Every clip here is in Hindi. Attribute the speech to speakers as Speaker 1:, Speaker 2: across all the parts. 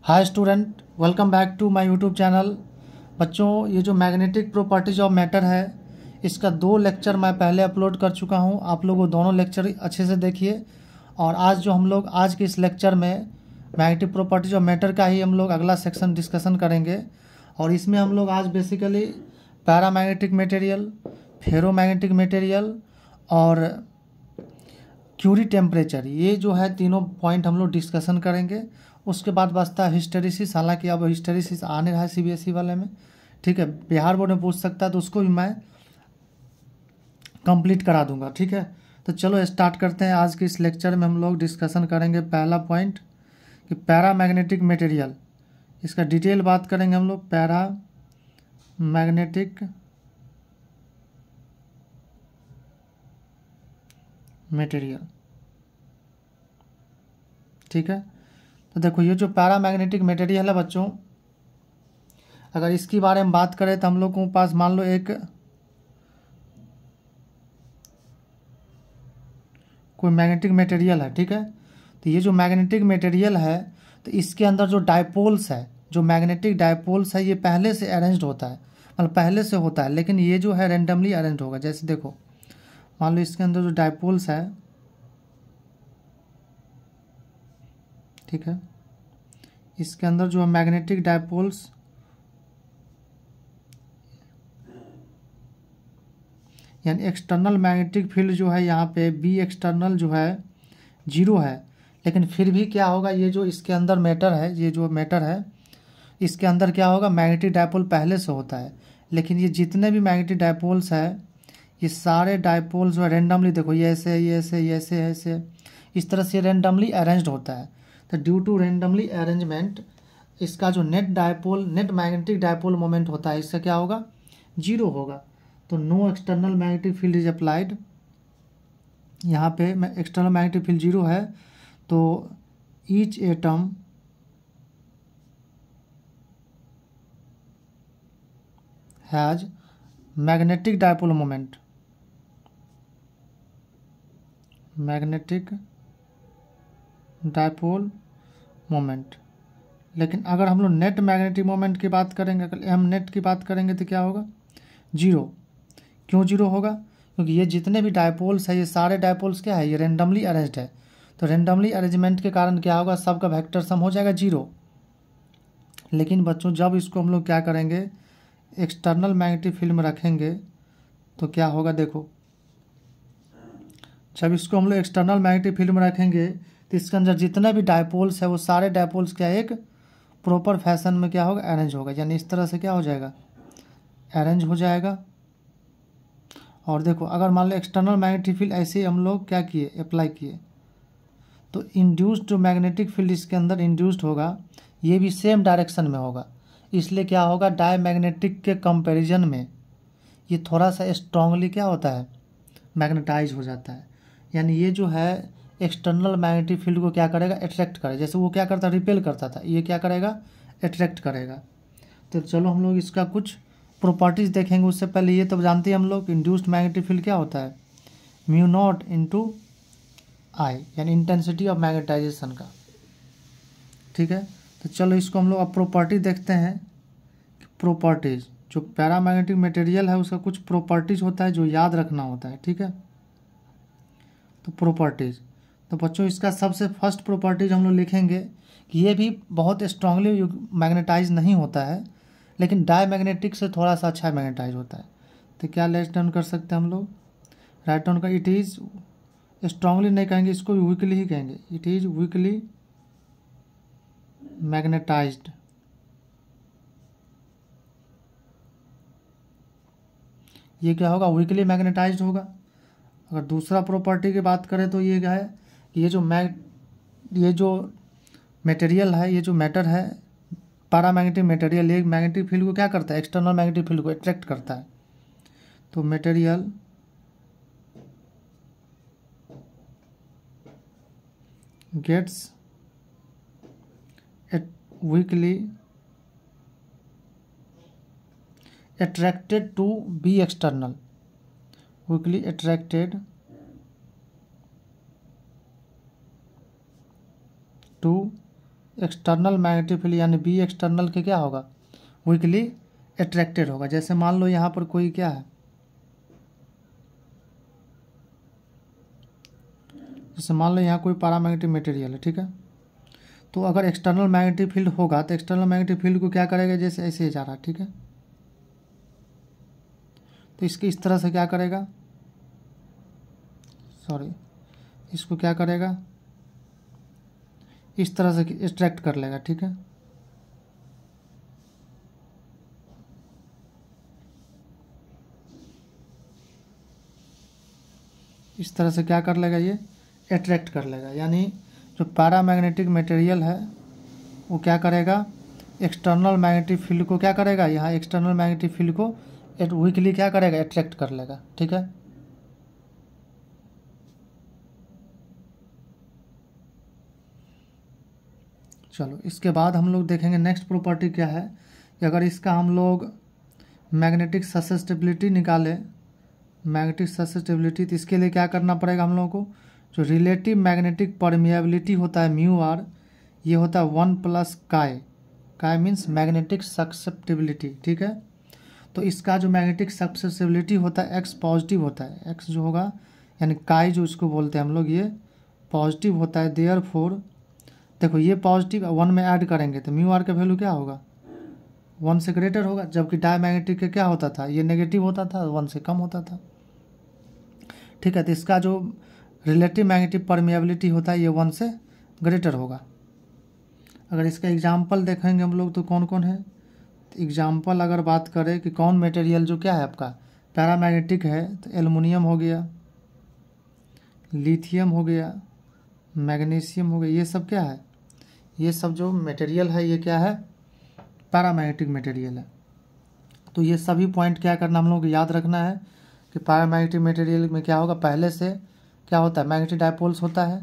Speaker 1: Hi student, welcome back to my YouTube channel. बच्चों, ये जो मैग्नेटिक प्रॉपर्टीज ऑफ मैटर है, इसका 2 लेक्चर मैं पहले अपलोड कर चुका हूँ। आप लोग वो दोनों लेक्चर अच्छे से देखिए। और आज जो हम लोग आज के इस लेक्चर में मैग्नेटिक प्रॉपर्टीज ऑफ मैटर का ही हम लोग अगला सेक्शन डिस्कशन करेंगे। और इसमें हम लोग आज basically paramagnetic material, ferromagnetic material और क्यूरी टेम्परेचर, ये जो है तीनों पॉइंट हम लोग डिस्कशन करेंगे। उसके बाद बचता है हिस्टेरिसिस। हालांकि अब हिस्टेरिसिस आने रहा है सीबीएसई वाले में, ठीक है। बिहार बोर्ड में पूछ सकता है तो उसको भी मैं कंप्लीट करा दूंगा, ठीक है। तो चलो स्टार्ट करते हैं। आज के इस लेक्चर में हम लोग डिस्कशन करेंगे पहला पॉइंट कि पैरामैग्नेटिक मटेरियल, इसका डिटेल बात करेंगे हम लोग। पैरामैग्नेटिक मटेरियल, ठीक है। तो देखो, ये जो पैरामैग्नेटिक मटेरियल है बच्चों, अगर इसके बारे में बात करें तो हम लोग के पास मान लो एक कोई मैग्नेटिक मटेरियल है, ठीक है। तो ये जो मैग्नेटिक मटेरियल है, तो इसके अंदर जो डायपोल्स है, जो मैग्नेटिक डायपोल्स है, ये पहले से अरेंज्ड होता है, मतलब पहले से होता है। लेकिन ये जो है रेंडमली अरेंज होगा। जैसे देखो, मान लो इसके अंदर जो डायपोल्स है, ठीक है, इसके अंदर जो है मैग्नेटिक डायपोल्स, यानी एक्सटर्नल मैग्नेटिक फील्ड जो है यहाँ पे बी एक्सटर्नल जो है 0 है। लेकिन फिर भी क्या होगा, ये जो इसके अंदर मैटर है, ये जो मैटर है, इसके अंदर क्या होगा, मैग्नेटिक डायपोल पहले से होता है। लेकिन ये जितने भी मैग्नेटिक डायपोल्स है, ये सारे डायपोल्स जो है रेंडमली, देखो ये ऐसे ये ऐसे ये ऐसे ऐसे, इस तरह से रेंडमली अरेंज्ड होता है। तो ड्यू टू रेंडमली अरेंजमेंट, इसका जो नेट मैग्नेटिक डायपोल मोमेंट होता है, इससे क्या होगा, 0 होगा। तो no external magnetic field is applied. यहाँ पे एक्सटर्नल मैग्नेटिक फील्ड 0 है। तो each atom has magnetic dipole moment, magnetic dipole moment. लेकिन अगर हम लोग नेट मैग्नेटिक मोमेंट की बात करेंगे, अगर एम नेट की बात करेंगे तो क्या होगा, 0। क्यों 0 होगा, क्योंकि ये जितने भी डायपोल्स है, ये सारे डायपोल्स क्या है, ये रेंडमली अरेंज्ड है। तो रेंडमली अरेंजमेंट के कारण क्या होगा, सबका वेक्टर सम हो जाएगा 0। लेकिन बच्चों, जब इसको हम लोग क्या करेंगे, एक्सटर्नल मैग्नेटिक फील्ड में रखेंगे तो क्या होगा, देखो, जब इसको हम लोग एक्सटर्नल मैग्नेटिक फील्ड में रखेंगे तो इसके अंदर जितने भी डायपोल्स है, वो सारे डायपोल्स क्या एक प्रॉपर फैशन में क्या होगा, अरेंज होगा। यानी इस तरह से क्या हो जाएगा, अरेंज हो जाएगा। और देखो, अगर मान लो एक्सटर्नल मैग्नेटिक फील्ड ऐसे हम लोग क्या किए, अप्लाई किए, तो इंड्यूस्ड जो मैग्नेटिक फील्ड इसके अंदर इंड्यूस्ड होगा, ये भी सेम डायरेक्शन में होगा। इसलिए क्या होगा, डायमैग्नेटिक के कंपैरिजन में ये थोड़ा सा स्ट्रांगली क्या होता है, मैग्नेटाइज हो जाता है। यानी ये जो है एक्सटर्नल मैग्नेटिक फील्ड को क्या करेगा, अट्रैक्ट करेगा। जैसे वो क्या करता, रिपेल करता था, ये क्या करेगा, अट्रैक्ट करेगा। तो चलो हम लोग इसका कुछ प्रॉपर्टीज देखेंगे। उससे पहले ये तो जानते हैं हम लोग, इंड्यूस्ड मैग्नेटिक फील्ड क्या होता है, म्यू नॉट इंटू आई, यानी इंटेंसिटी ऑफ मैग्नेटाइजेशन का, ठीक है। तो चलो इसको हम लोग अब प्रॉपर्टी देखते हैं। प्रॉपर्टीज, जो पैरामैग्नेटिक मटेरियल है उसका कुछ प्रॉपर्टीज होता है जो याद रखना होता है, ठीक है। तो प्रॉपर्टीज, तो बच्चों इसका सबसे फर्स्ट प्रॉपर्टीज हम लोग लिखेंगे कि ये भी बहुत स्ट्रांगली मैग्नेटाइज नहीं होता है, लेकिन डायमैग्नेटिक से थोड़ा सा अच्छा मैग्नेटाइज होता है। तो क्या लेट डाउन कर सकते हैं हम लोग, राइट डाउन का, इट इज़, स्ट्रांगली नहीं कहेंगे, इसको वीकली ही कहेंगे, इट इज़ वीकली मैग्नेटाइज्ड। ये क्या होगा, वीकली मैग्नेटाइज्ड होगा। अगर दूसरा प्रॉपर्टी की बात करें तो ये क्या है कि ये जो मटेरियल है, ये जो मैटर है, पैरामैग्नेटिक मटेरियल, ये मैग्नेटिक फील्ड को क्या करता है, एक्सटर्नल मैग्नेटिक फील्ड को अट्रैक्ट करता है। तो material gets weakly attracted to be external, weakly attracted to external magnetic field यानी बी एक्सटर्नल के क्या होगा, वीकली अट्रैक्टेड होगा। जैसे मान लो यहाँ पर कोई क्या है, जैसे मान लो यहाँ कोई पैरामैग्नेटिक मटेरियल है, ठीक है। तो अगर एक्सटर्नल मैग्नेटिक फील्ड होगा तो एक्सटर्नल मैग्नेटिक फील्ड को क्या करेगा, जैसे ऐसे जा रहा है, ठीक है। तो इसके इस तरह से क्या करेगा, सॉरी, इसको क्या करेगा, इस तरह से एक्सट्रैक्ट कर लेगा, ठीक है। इस तरह से क्या कर लेगा, ये अट्रैक्ट कर लेगा। यानी जो पैरामैग्नेटिक मटेरियल है वो क्या करेगा, एक्सटर्नल मैग्नेटिक फील्ड को क्या करेगा, यहाँ एक्सटर्नल मैग्नेटिक फील्ड को वीकली क्या करेगा, अट्रैक्ट कर लेगा, ठीक है। चलो इसके बाद हम लोग देखेंगे नेक्स्ट प्रॉपर्टी क्या है कि अगर इसका हम लोग मैग्नेटिक ससेप्टिबिलिटी निकालें, मैग्नेटिक ससेप्टिबिलिटी, तो इसके लिए क्या करना पड़ेगा हम लोगों को, जो रिलेटिव मैग्नेटिक परमिएबिलिटी होता है म्यू आर, ये होता है 1 प्लस काय, काय मीन्स मैग्नेटिक ससेप्टिबिलिटी, ठीक है। तो इसका जो मैग्नेटिक ससेप्टिबिलिटी होता है एक्स पॉजिटिव होता है, एक्स जो होगा यानी काय जो इसको बोलते हैं हम लोग, ये पॉजिटिव होता है। देयरफॉर देखो ये पॉजिटिव 1 में ऐड करेंगे तो म्यू आर का वैल्यू क्या होगा, 1 से ग्रेटर होगा, जबकि डायमैग्नेटिक का क्या होता था, ये नेगेटिव होता था, 1 से कम होता था, ठीक है। तो इसका जो रिलेटिव मैग्नेटिक परमिएबिलिटी होता है ये 1 से ग्रेटर होगा। अगर इसका एग्जाम्पल देखेंगे हम लोग तो कौन कौन है, तो एग्जाम्पल अगर बात करें कि कौन मटेरियल जो क्या है आपका पैरामैग्नेटिक है, तो एल्युमिनियम हो गया, लिथियम हो गया, मैग्नीशियम हो गया, ये सब क्या है, ये सब जो मटेरियल है ये क्या है, पैरामैग्नेटिक मटेरियल है। तो ये सभी पॉइंट क्या करना हम लोग को याद रखना है कि पैरामैग्नेटिक मटेरियल में क्या होगा, पहले से क्या होता है, मैग्नेटिक डायपोल्स होता है,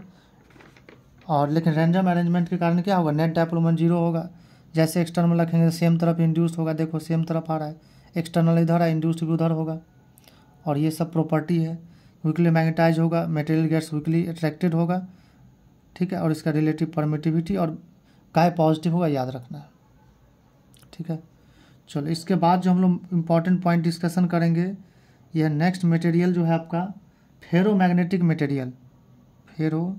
Speaker 1: और लेकिन रैंडम अरेंजमेंट के कारण क्या होगा, नेट डायपोल मोमेंट 0 होगा। जैसे एक्सटर्नल रखेंगे सेम तरफ इंड्यूस्ड होगा, देखो सेम तरफ आ रहा है, एक्सटर्नल इधर है, इंड्यूस्ड भी उधर होगा। और ये सब प्रॉपर्टी है, वीकली मैग्नेटाइज होगा, मटेरियल गेट्स वीकली अट्रैक्टेड होगा, ठीक है। और इसका रिलेटिव परमिटिविटी और काय पॉजिटिव होगा, याद रखना है, ठीक है। चलो इसके बाद जो हम लोग इम्पॉर्टेंट पॉइंट डिस्कशन करेंगे, यह नेक्स्ट मटेरियल जो है आपका फेरोमैग्नेटिक मटेरियल, फेरो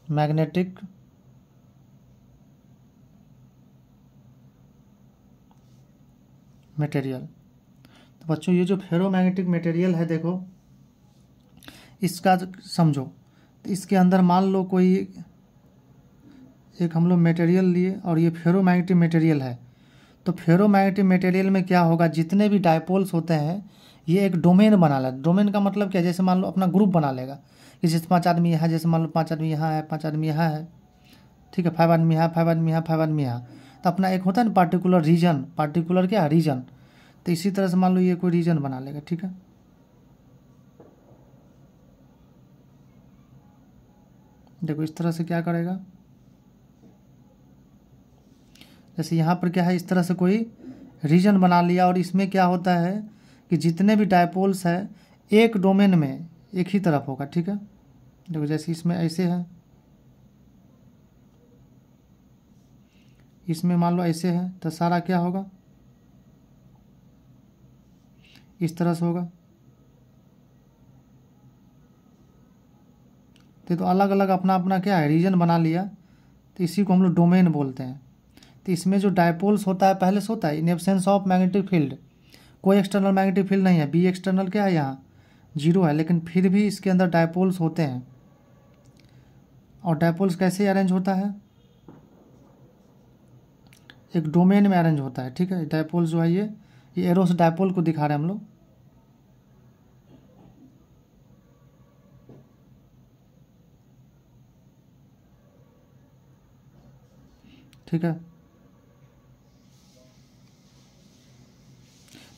Speaker 1: मैग्नेटिक मटेरियल। तो बच्चों ये जो फेरोमैग्नेटिक मटेरियल है, देखो इसका समझो, तो इसके अंदर मान लो कोई एक हम लोग मटेरियल लिए और ये फेरोमैग्नेटिक मटेरियल है। तो फेरोमैग्नेटिक मटेरियल में क्या होगा, जितने भी डायपोल्स होते हैं ये एक डोमेन बना लेगा। डोमेन का मतलब क्या, जैसे मान लो अपना ग्रुप बना लेगा कि जैसे 5 आदमी यहाँ, जैसे मान लो 5 आदमी यहाँ है, 5 आदमी यहाँ है, ठीक है, 5 आदमी यहाँ, 5 आदमी यहाँ, 5 आदमी यहाँ। तो अपना एक होता है ना पार्टिकुलर रीजन, पार्टिकुलर क्या रीजन, तो इसी तरह से मान लो ये कोई रीजन बना लेगा, ठीक है। देखो इस तरह से क्या करेगा, जैसे यहाँ पर क्या है, इस तरह से कोई रीजन बना लिया, और इसमें क्या होता है कि जितने भी डायपोल्स है एक डोमेन में एक ही तरफ होगा, ठीक है। देखो जैसे इसमें ऐसे है, इसमें मान लो ऐसे है, तो सारा क्या होगा, इस तरह से होगा। तो अलग अलग अपना अपना क्या है रीजन बना लिया, तो इसी को हम लोग डोमेन बोलते हैं। तो इसमें जो डायपोल्स होता है पहले से होता है in absence of magnetic field, कोई एक्सटर्नल मैग्नेटिक फील्ड नहीं है, बी एक्सटर्नल क्या है यहाँ 0 है, लेकिन फिर भी इसके अंदर डायपोल्स होते हैं। और डायपोल्स कैसे अरेंज होता है, एक डोमेन में अरेंज होता है, ठीक है। डायपोल्स जो है ये एरो से डायपोल को दिखा रहे हैं हम लोग, ठीक है।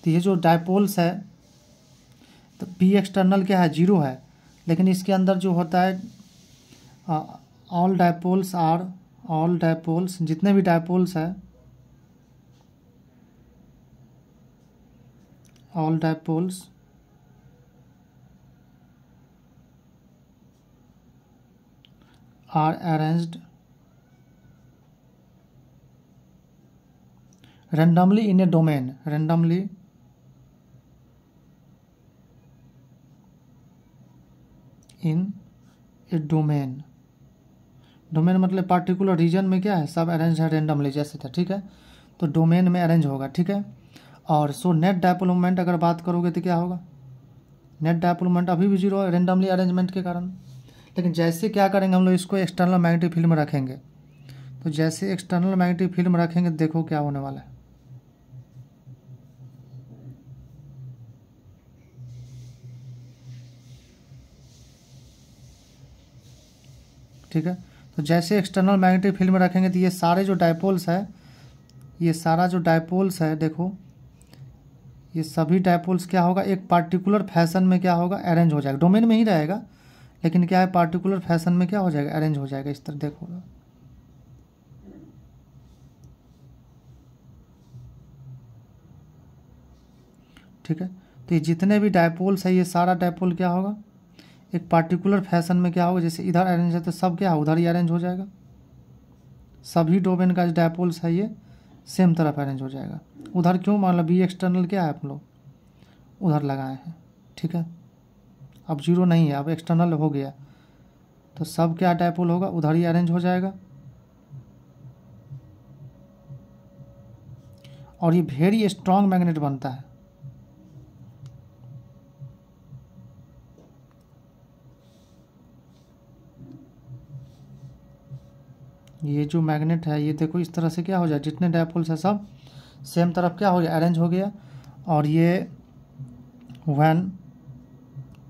Speaker 1: तो ये जो डायपोल्स है, तो बी एक्सटर्नल क्या है 0 है, लेकिन इसके अंदर जो होता है all dipoles are, all dipoles जितने भी डायपोल्स है, all dipoles are arranged randomly in a domain, randomly in a domain, domain मतलब पार्टिकुलर रीजन में क्या है, सब अरेंज है रेंडमली जैसे था, ठीक है। तो डोमेन में अरेंज होगा, ठीक है। और सो नेट डायपोल मोमेंट अगर बात करोगे तो क्या होगा, नेट डायपोल मोमेंट अभी भी जीरो है रेंडमली अरेंजमेंट के कारण। लेकिन जैसे क्या करेंगे हम लोग, इसको एक्सटर्नल मैग्नेटिक फील्ड में रखेंगे, तो जैसे एक्सटर्नल मैग्नेटिक फील्ड में रखेंगे देखो क्या होने वाला है। ठीक है, तो जैसे एक्सटर्नल मैग्नेटिक फील्ड में रखेंगे तो ये सारे जो डायपोल्स है, ये सारा जो डायपोल्स है देखो, ये सभी डायपोल्स क्या होगा, एक पार्टिकुलर फैशन में क्या होगा, अरेंज हो जाएगा। डोमेन में ही रहेगा लेकिन क्या है, पार्टिकुलर फैशन में क्या हो जाएगा, अरेंज हो जाएगा इस तरह देखो। ठीक है, तो ये जितने भी डायपोल्स है, ये सारा डायपोल क्या होगा, एक पार्टिकुलर फैशन में क्या होगा, जैसे इधर अरेंज है तो सब क्या है उधर ही अरेंज हो जाएगा। सभी डोमेन का जो डायपोल्स है ये सेम तरफ अरेंज हो जाएगा। उधर क्यों, मतलब बी एक्सटर्नल क्या है, आप लोग उधर लगाए हैं, ठीक है। अब जीरो नहीं है, अब एक्सटर्नल हो गया तो सब क्या डायपोल होगा, उधर ही अरेंज हो जाएगा। और ये वेरी स्ट्रॉन्ग मैग्नेट बनता है। ये जो मैग्नेट है ये देखो इस तरह से क्या हो जाए, जितने डायपोल्स है सब सेम तरफ क्या हो गया, अरेंज हो गया। और ये व्हेन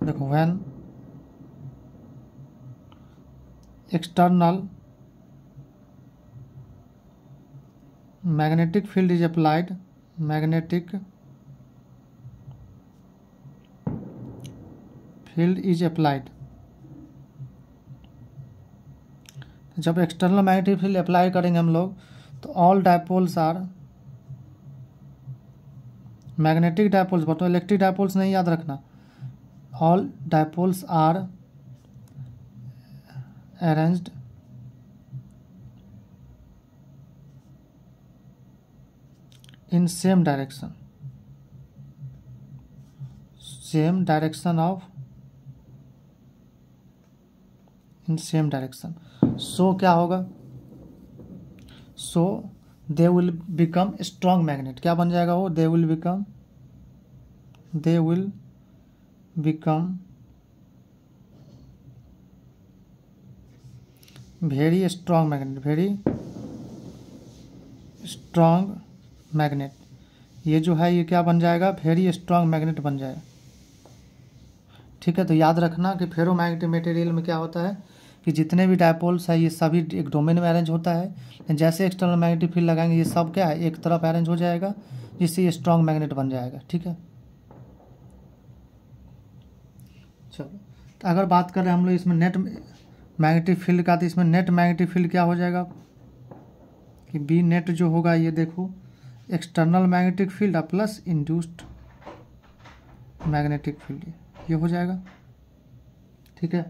Speaker 1: देखो, when external magnetic field is applied, magnetic field is applied, जब एक्सटर्नल मैग्नेटिक फील्ड अप्लाई करेंगे हम लोग तो all dipoles are magnetic dipoles, but electric dipoles नहीं याद रखना, all dipoles are arranged in same direction, same direction of, in same direction. So क्या होगा, so they will become strong magnet, क्या बन जाएगा वो, they will become very strong magnet, very strong magnet. ये जो है ये क्या बन जाएगा, वेरी स्ट्रॉन्ग मैग्नेट बन जाएगा। ठीक है, तो याद रखना कि फेरोमैग्नेटिक मटेरियल में क्या होता है कि जितने भी डायपोल्स है ये सभी एक डोमेन में अरेंज होता है। जैसे एक्सटर्नल मैग्नेटिक फील्ड लगाएंगे ये सब क्या है, एक तरफ अरेंज हो जाएगा, जिससे ये स्ट्रॉन्ग मैग्नेट बन जाएगा। ठीक है, चलो तो अगर बात करें हम लोग इसमें नेट मैग्नेटिक फील्ड का, तो इसमें नेट मैग्नेटिक फील्ड क्या हो जाएगा कि बी नेट जो होगा ये देखो, external magnetic field plus induced magnetic field, ये हो जाएगा। ठीक है,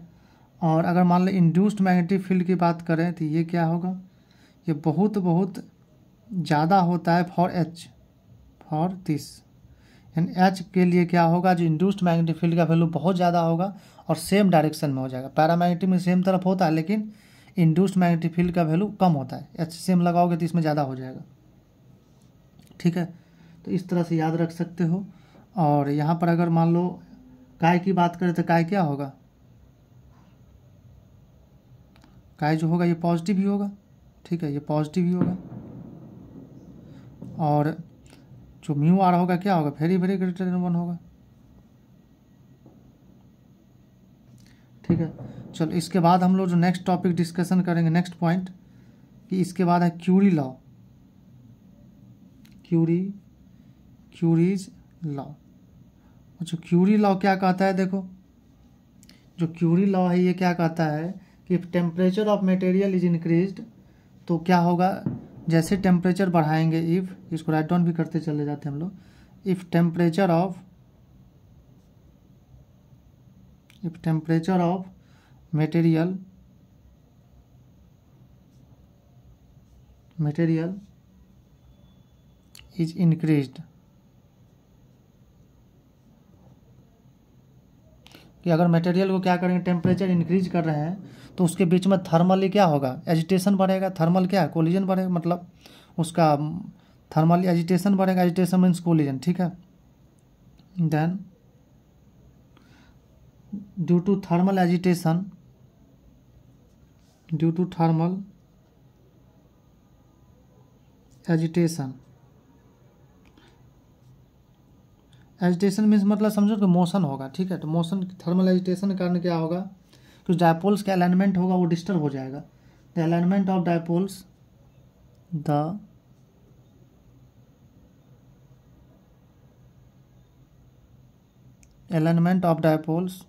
Speaker 1: और अगर मान लो इंड्यूस्ड मैग्नेटिक फील्ड की बात करें तो ये क्या होगा, ये बहुत बहुत ज़्यादा होता है फॉर एच, फॉर दिस, यानी एच के लिए क्या होगा, जो इंड्यूस्ड मैग्नेटिक फील्ड का वैल्यू बहुत ज़्यादा होगा और सेम डायरेक्शन में हो जाएगा। पैरामैग्नेटिक में सेम तरफ होता है लेकिन इंड्यूस्ड मैग्नेटिक फील्ड का वैल्यू कम होता है, एच सेम लगाओगे तो इसमें ज़्यादा हो जाएगा। ठीक है, तो इस तरह से याद रख सकते हो। और यहाँ पर अगर मान लो काय की बात करें तो काय क्या होगा, काय जो होगा ये पॉजिटिव ही होगा। ठीक है, ये पॉजिटिव ही होगा। और जो म्यू आर होगा क्या होगा, वेरी वेरी ग्रेटर देन 1 होगा। ठीक है, चलो इसके बाद हम लोग जो नेक्स्ट टॉपिक डिस्कशन करेंगे, नेक्स्ट पॉइंट, कि इसके बाद है क्यूरी लॉ, क्यूरीज लॉ। जो क्यूरी लॉ क्या कहता है, देखो जो क्यूरी लॉ है ये क्या कहता है कि if temperature of material is increased, तो क्या होगा, जैसे टेम्परेचर बढ़ाएंगे, इफ, इसको राइट डाउन भी करते चले जाते हैं हम लोग, if temperature of material material is increased, कि अगर मटेरियल को क्या करेंगे, टेम्परेचर इंक्रीज कर रहे हैं तो उसके बीच में थर्मली क्या होगा, एजिटेशन बढ़ेगा। थर्मल क्या है, कोलिजन बढ़ेगा, मतलब उसका थर्मल एजिटेशन बढ़ेगा। एजिटेशन मीन्स कोलिजन, ठीक है। Then due to thermal agitation, due to thermal agitation, agitation means मतलब समझो कि मोशन होगा, ठीक है। तो मोशन, थर्मल एजिटेशन के कारण क्या होगा, कि डायपोल्स का अलाइनमेंट होगा वो डिस्टर्ब हो जाएगा। The alignment of dipoles, the alignment of dipoles,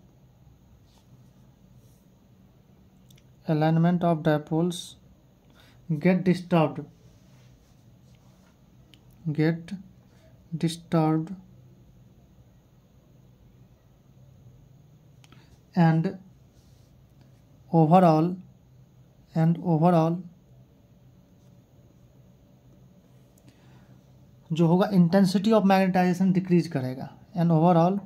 Speaker 1: alignment of dipoles get disturbed, get disturbed and overall जो होगा इंटेंसिटी ऑफ मैग्नेटाइजेशन डिक्रीज करेगा। And overall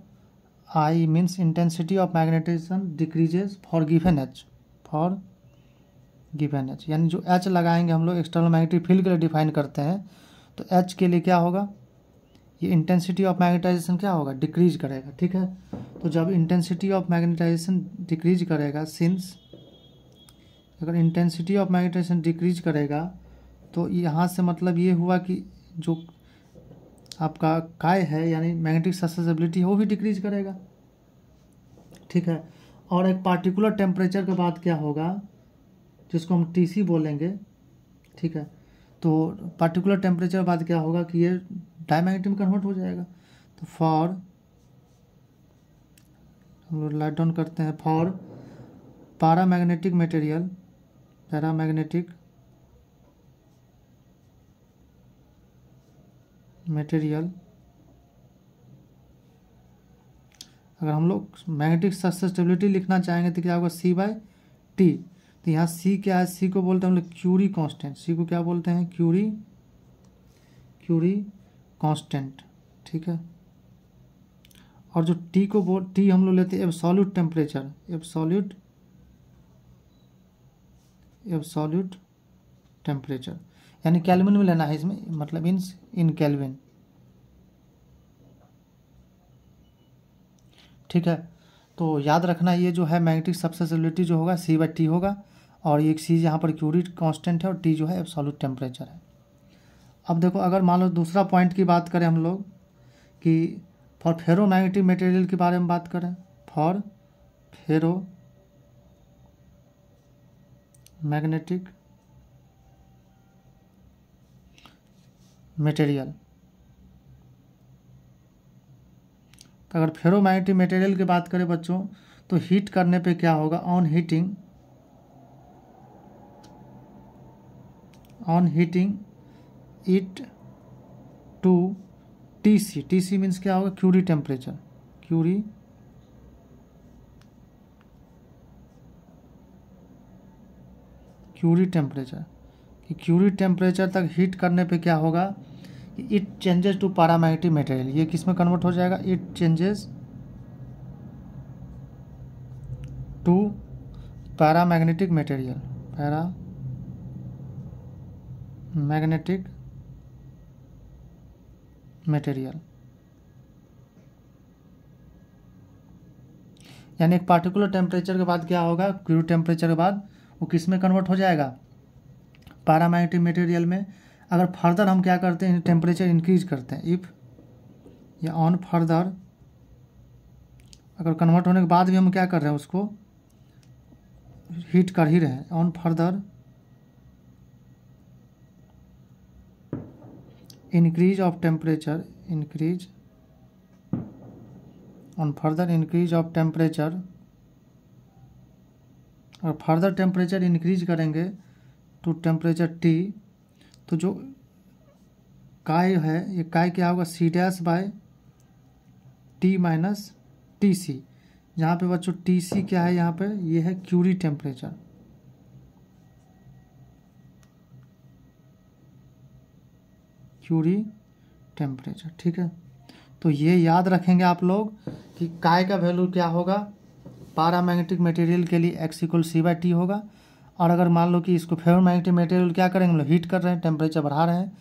Speaker 1: I means intensity of magnetization decreases for given H, for given H, यानी जो एच लगाएंगे हम लोग एक्सटर्नल मैग्नेटिक फील्ड के लिए डिफाइन करते हैं, तो एच के लिए क्या होगा, ये इंटेंसिटी ऑफ मैग्नेटाइजेशन क्या होगा, डिक्रीज करेगा, ठीक है। तो जब इंटेंसिटी ऑफ मैग्नेटाइजेशन डिक्रीज करेगा, सिंस अगर इंटेंसिटी ऑफ मैग्नेटाइजेशन डिक्रीज करेगा तो यहाँ से मतलब ये हुआ कि जो आपका काय है यानी मैग्नेटिक ससेसिबिलिटी है वो भी डिक्रीज करेगा, ठीक है। और एक पार्टिकुलर टेम्परेचर के बाद क्या होगा, जिसको हम टीसी बोलेंगे, ठीक है। तो पार्टिकुलर टेम्परेचर के बाद क्या होगा कि ये डायमैग्नेटिक में कन्वर्ट हो जाएगा। तो फॉर, हम लोग राइट डाउन करते हैं, for paramagnetic material, paramagnetic material, अगर हम लोग मैग्नेटिक ससेसिबिलिटी लिखना चाहेंगे तो क्या होगा, सी बाय टी। तो यहाँ सी क्या है, सी को बोलते हैं हम लोग क्यूरी कांस्टेंट, सी को क्या बोलते हैं, क्यूरी कांस्टेंट, ठीक है। और जो टी को टी हम लोग लेते हैं एब्सोल्यूट टेम्परेचर, एब्सोल्यूट टेम्परेचर, यानी केल्विन में लेना है इसमें, मतलब इन केल्विन, ठीक है। तो याद रखना ये जो है मैग्नेटिक ससेसिबिलिटी जो होगा सी बाई टी होगा, और एक सी यहाँ पर क्यूरी कांस्टेंट है और टी जो है एब्सोल्यूट टेम्परेचर है। अब देखो अगर मान लो दूसरा पॉइंट की बात करें हम लोग कि फॉर फेरो मैग्नेटिक मटेरियल के बारे में बात करें, फॉर फेरो मैग्नेटिक मटेरियल, तो अगर फेरोमैग्नेटिक मटेरियल की बात करें बच्चों, तो हीट करने पे क्या होगा, on heating it to TC, TC means क्या होगा, क्यूरी टेम्परेचर, क्यूरी टेम्परेचर, कि क्यूरी टेम्परेचर तक हीट करने पे क्या होगा, it changes to paramagnetic material, ये किस में कन्वर्ट हो जाएगा, it changes to paramagnetic material, paramagnetic material, यानी एक पार्टिकुलर टेम्परेचर के बाद क्या होगा, क्यूरी टेम्परेचर के बाद वो किस में कन्वर्ट हो जाएगा, पैरामैग्नेटिक मटेरियल में। अगर फर्दर हम क्या करते हैं, टेम्परेचर इंक्रीज करते हैं, इफ़ या ऑन फर्दर, अगर कन्वर्ट होने के बाद भी हम क्या कर रहे हैं, उसको हीट कर ही रहे हैं, on further increase of temperature, on further increase of temperature, और फर्दर टेम्परेचर इंक्रीज करेंगे टू टेम्परेचर टी, तो जो काय है ये काय क्या होगा, C dash by T minus T C, जहाँ पे बच्चों टी सी क्या है, यहाँ पे ये है क्यूरी टेम्परेचर, क्यूरी टेम्परेचर। ठीक है, तो ये याद रखेंगे आप लोग कि काय का वैल्यू क्या होगा, पैरामैग्नेटिक मटेरियल के लिए x = c/t होगा। और अगर मान लो कि इसको फेरोमैग्नेटिक मटेरियल क्या करेंगे, हम लोग हीट कर रहे हैं, टेम्परेचर बढ़ा रहे हैं,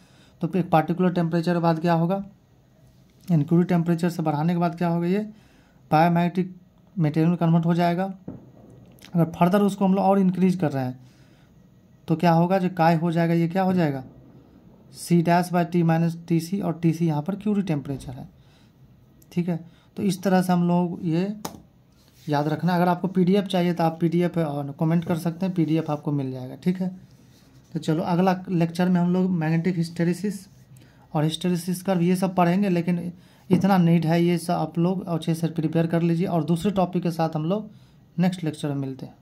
Speaker 1: तो एक पार्टिकुलर टेम्परेचर के बाद क्या होगा, क्यूरी टेम्परेचर से बढ़ाने के बाद क्या होगा, ये पैरामैग्नेटिक मटेरियल में कन्वर्ट हो जाएगा। अगर फर्दर उसको हम लोग और इंक्रीज कर रहे हैं तो क्या होगा, जो काय हो जाएगा ये क्या हो जाएगा, C-T - TC, और TC यहाँ पर क्यूरी टेम्परेचर है। ठीक है, तो इस तरह से हम लोग ये याद रखना। अगर आपको PDF चाहिए तो आप PDF कमेंट कर सकते हैं, PDF आपको मिल जाएगा। ठीक है, तो चलो अगला लेक्चर में हम लोग मैग्नेटिक हिस्टेरिसिस और हिस्टेरिसिस का ये सब पढ़ेंगे, लेकिन इतना नीड है ये सब आप लोग अच्छे से प्रिपेयर कर लीजिए। और दूसरे टॉपिक के साथ हम लोग नेक्स्ट लेक्चर में मिलते हैं।